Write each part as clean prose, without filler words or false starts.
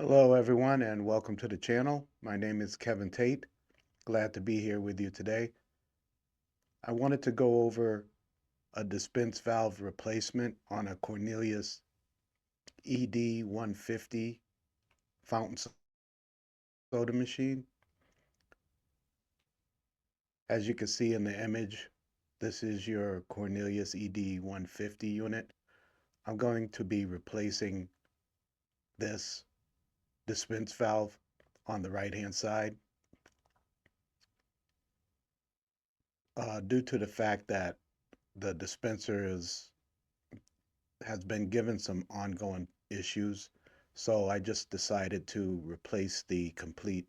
Hello, everyone, and welcome to the channel. My name is Kevin Tate. Glad to be here with you today. I wanted to go over a dispense valve replacement on a Cornelius ED-150 fountain soda machine. As you can see in the image, this is your Cornelius ED-150 unit. I'm going to be replacing this dispense valve on the right-hand side. Due to the fact that the dispenser has been given some ongoing issues, so I just decided to replace the complete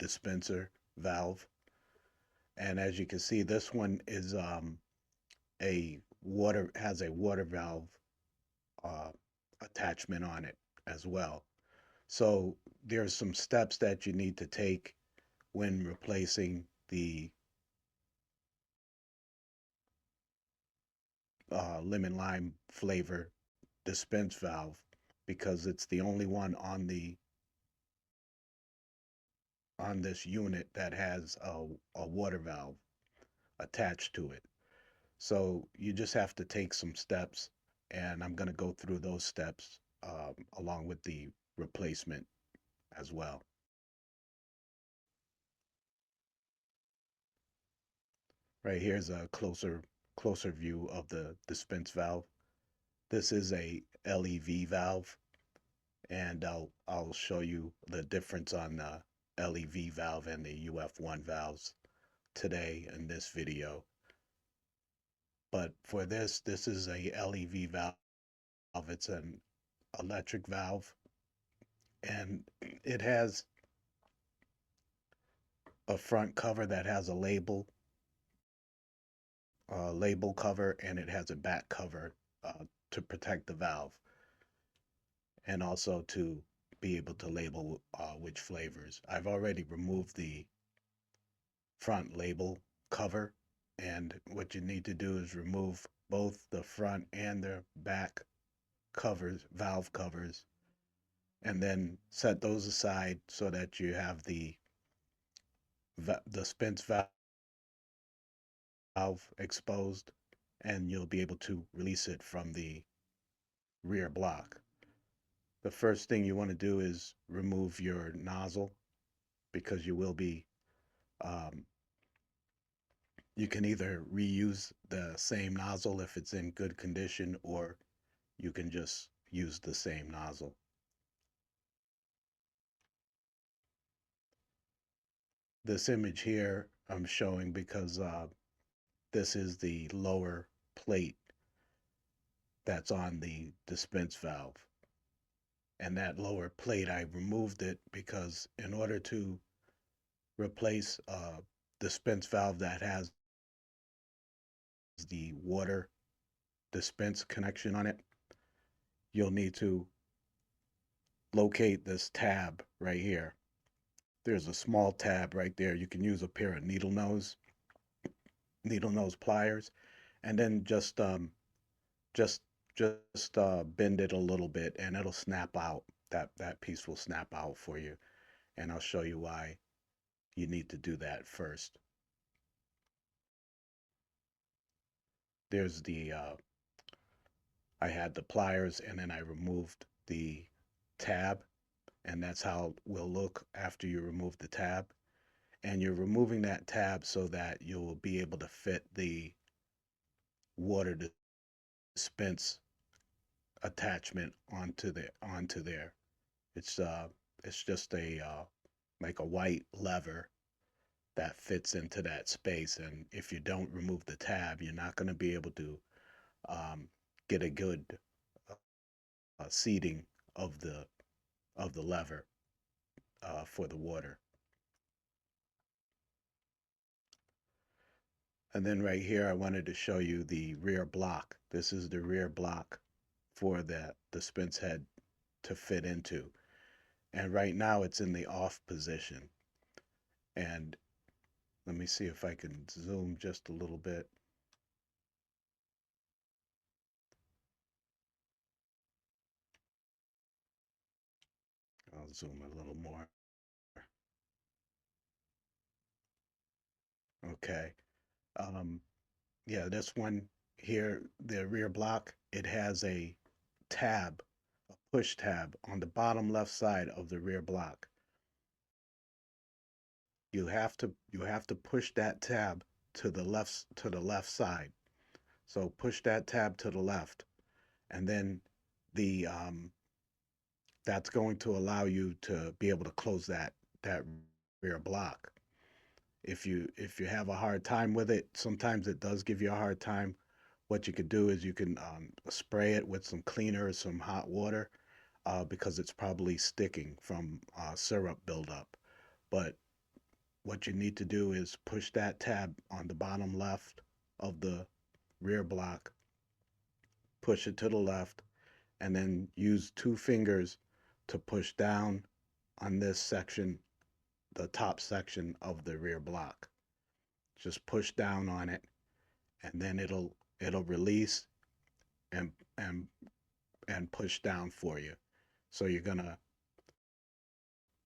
dispenser valve. And as you can see, this one is has a water valve uh, attachment on it as well. So there's some steps that you need to take when replacing the lemon lime flavor dispense valve, because it's the only one on this unit that has a water valve attached to it. So you just have to take some steps, and I'm going to go through those steps along with the replacement as well. Right here's a closer view of the dispense valve. This is a LEV valve, and I'll show you the difference on the LEV valve and the UF1 valves today in this video. But for this is a LEV valve. It's an electric valve, and it has a front cover that has a label cover, and it has a back cover to protect the valve, and also to be able to label which flavors. I've already removed the front label cover, and what you need to do is remove both the front and the back covers, valve covers, and then set those aside so that you have the dispense valve exposed, and you'll be able to release it from the rear block. The first thing you want to do is remove your nozzle, because you will be you can either reuse the same nozzle if it's in good condition, or you can just use the same nozzle. This image here I'm showing because this is the lower plate that's on the dispense valve. And that lower plate, I removed it because in order to replace a dispense valve that has the water dispense connection on it, you'll need to locate this tab right here. There's a small tab right there. You can use a pair of needle nose pliers, and then just bend it a little bit, and it'll snap out. That piece will snap out for you, and I'll show you why you need to do that first. There's the I had the pliers, and then I removed the tab, and that's how it will look after you remove the tab. And you're removing that tab so that you'll be able to fit the water dispense attachment onto there. It's it's just a like a white lever that fits into that space, and if you don't remove the tab, you're not going to be able to um, get a good seating of the lever for the water. And then right here, I wanted to show you the rear block. This is the rear block for the dispense head to fit into. And right now it's in the off position. And let me see if I can zoom just a little bit. I'll zoom a little more. Okay. Um, yeah, this one here, the rear block, it has a tab, a push tab on the bottom left side of the rear block. You have to push that tab to the left side. So push that tab to the left, and then the that's going to allow you to be able to close that rear block. If you have a hard time with it, sometimes it does give you a hard time. What you could do is you can spray it with some cleaner or some hot water because it's probably sticking from syrup buildup. But what you need to do is push that tab on the bottom left of the rear block, push it to the left, and then use two fingers to push down on this section, the top section of the rear block. Just push down on it, and then it'll release and and and push down for you. So you're gonna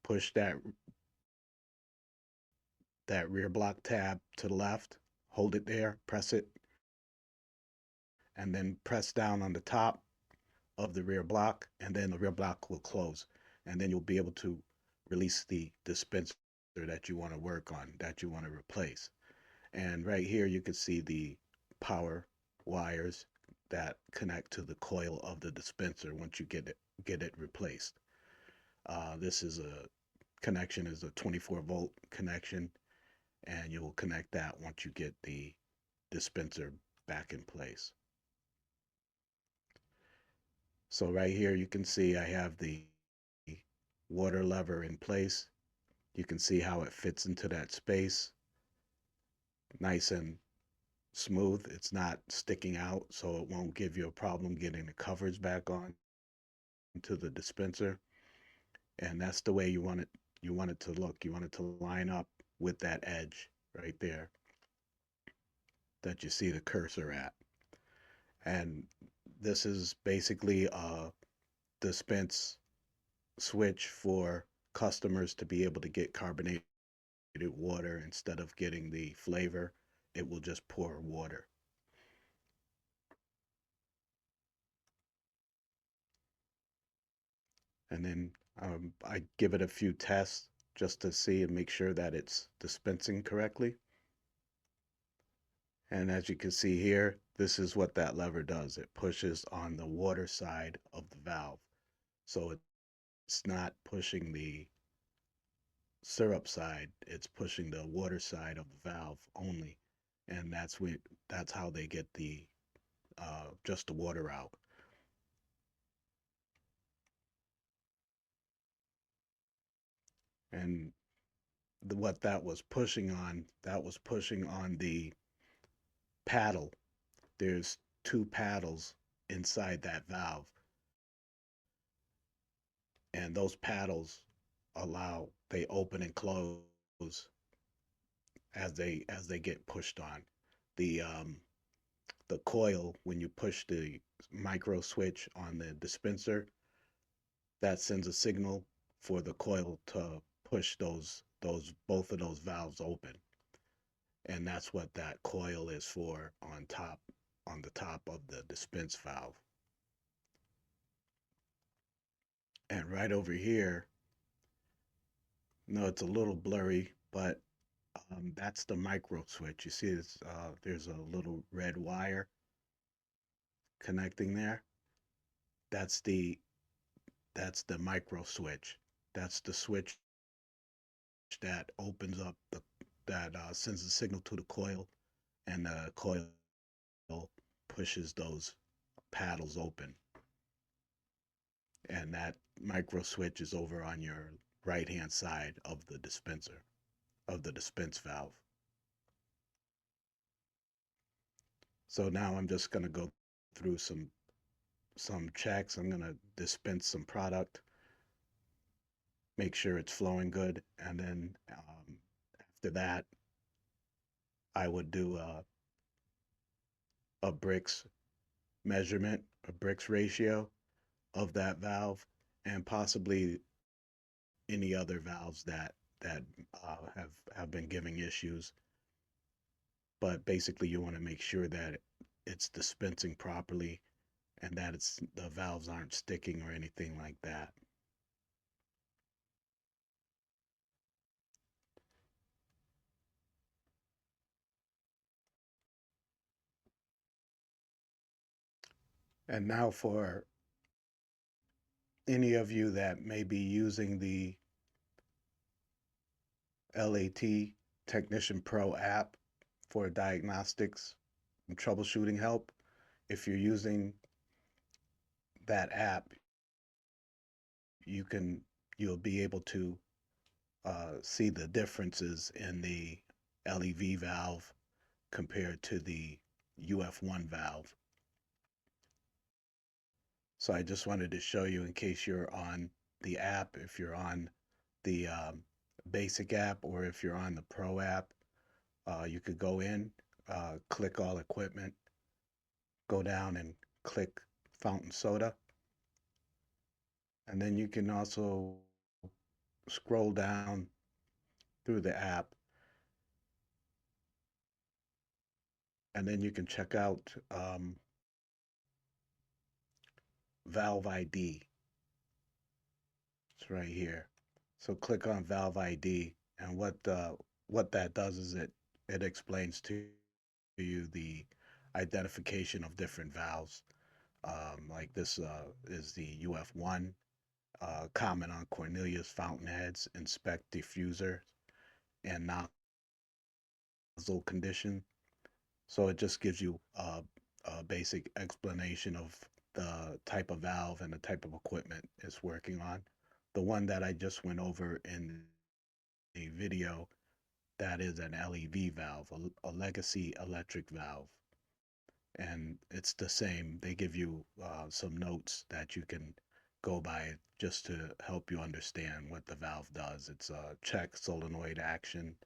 push that rear block tab to the left, hold it there, press it, and then press down on the top of the rear block, and then the rear block will close. And then you'll be able to release the dispenser that you want to work on, that you want to replace. And right here, you can see the power wires that connect to the coil of the dispenser once you get it replaced. This is a connection is a 24-volt connection, and you will connect that once you get the dispenser back in place. So right here you can see I have the water lever in place. You can see how it fits into that space, nice and smooth. It's not sticking out, so it won't give you a problem getting the covers back on to the dispenser. And that's the way you want it to look. You want it to line up with that edge right there that you see the cursor at. And this is basically a dispense switch for customers to be able to get carbonated water instead of getting the flavor. It will just pour water. And then I give it a few tests just to see and make sure that it's dispensing correctly. And as you can see here, this is what that lever does. It pushes on the water side of the valve. So it's not pushing the syrup side, it's pushing the water side of the valve only. And that's how they get the just the water out. And what that was pushing on the paddle. There's two paddles inside that valve, and those paddles they open and close as they get pushed on. The coil, when you push the micro switch on the dispenser, that sends a signal for the coil to push those both of those valves open. And that's what that coil is for on the top of the dispense valve. And right over here, no, it's a little blurry, but that's the micro switch. You see, there's a little red wire connecting there. That's the that's the micro switch. That's the switch that opens up that sends a signal to the coil, and the coil pushes those paddles open. And that micro switch is over on your right hand side of the dispenser, of the dispense valve. So now I'm just going to go through some checks. I'm going to dispense some product, make sure it's flowing good, and then after that I would do a bricks measurement, a bricks ratio of that valve, and possibly any other valves that have been giving issues. But basically, you want to make sure that it's dispensing properly and that the valves aren't sticking or anything like that. And now for any of you that may be using the LAT Technician Pro app for diagnostics and troubleshooting help, if you're using that app, you can you'll be able to see the differences in the LEV valve compared to the UF1 valve. So I just wanted to show you in case you're on the app, if you're on the basic app or if you're on the Pro app, you could go in, click all equipment, go down and click fountain soda. And then you can also scroll down through the app and then you can check out Valve ID. It's right here. So click on Valve ID, and what that does is it explains to you the identification of different valves. Like this is the UF1. Comment on Cornelius fountain heads, inspect diffuser and nozzle condition. So it just gives you a basic explanation of the type of valve and the type of equipment it's working on. The one that I just went over in the video, that is an LEV valve, a legacy electric valve. And it's the same. They give you some notes that you can go by just to help you understand what the valve does. It's a check solenoid action,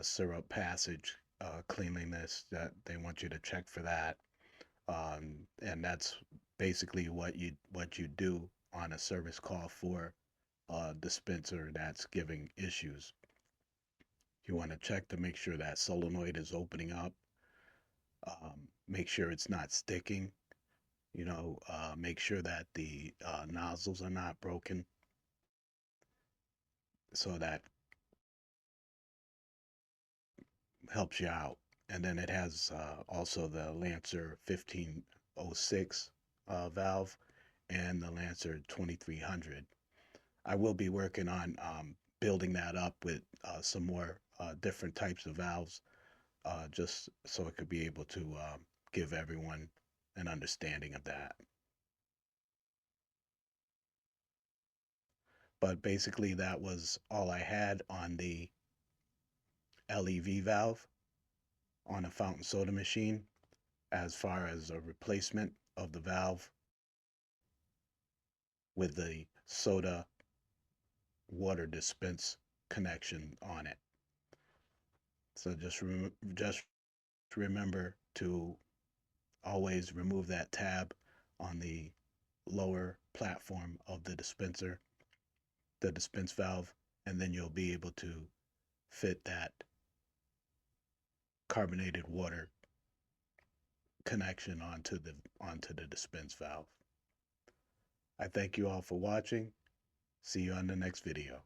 syrup passage, cleanliness, that they want you to check for that. And that's basically what you do on a service call for a dispenser that's giving issues. You want to check to make sure that solenoid is opening up, make sure it's not sticking, make sure that the nozzles are not broken, so that helps you out. And then it has also the Lancer 1506 valve and the Lancer 2300. I will be working on building that up with some more different types of valves, just so it could be able to give everyone an understanding of that. But basically, that was all I had on the LEV valve on a fountain soda machine as far as a replacement of the valve with the soda water dispense connection on it. So just remember to always remove that tab on the lower platform of the dispenser, the dispense valve, and then you'll be able to fit that carbonated water connection onto the dispense valve. I thank you all for watching. See you on the next video.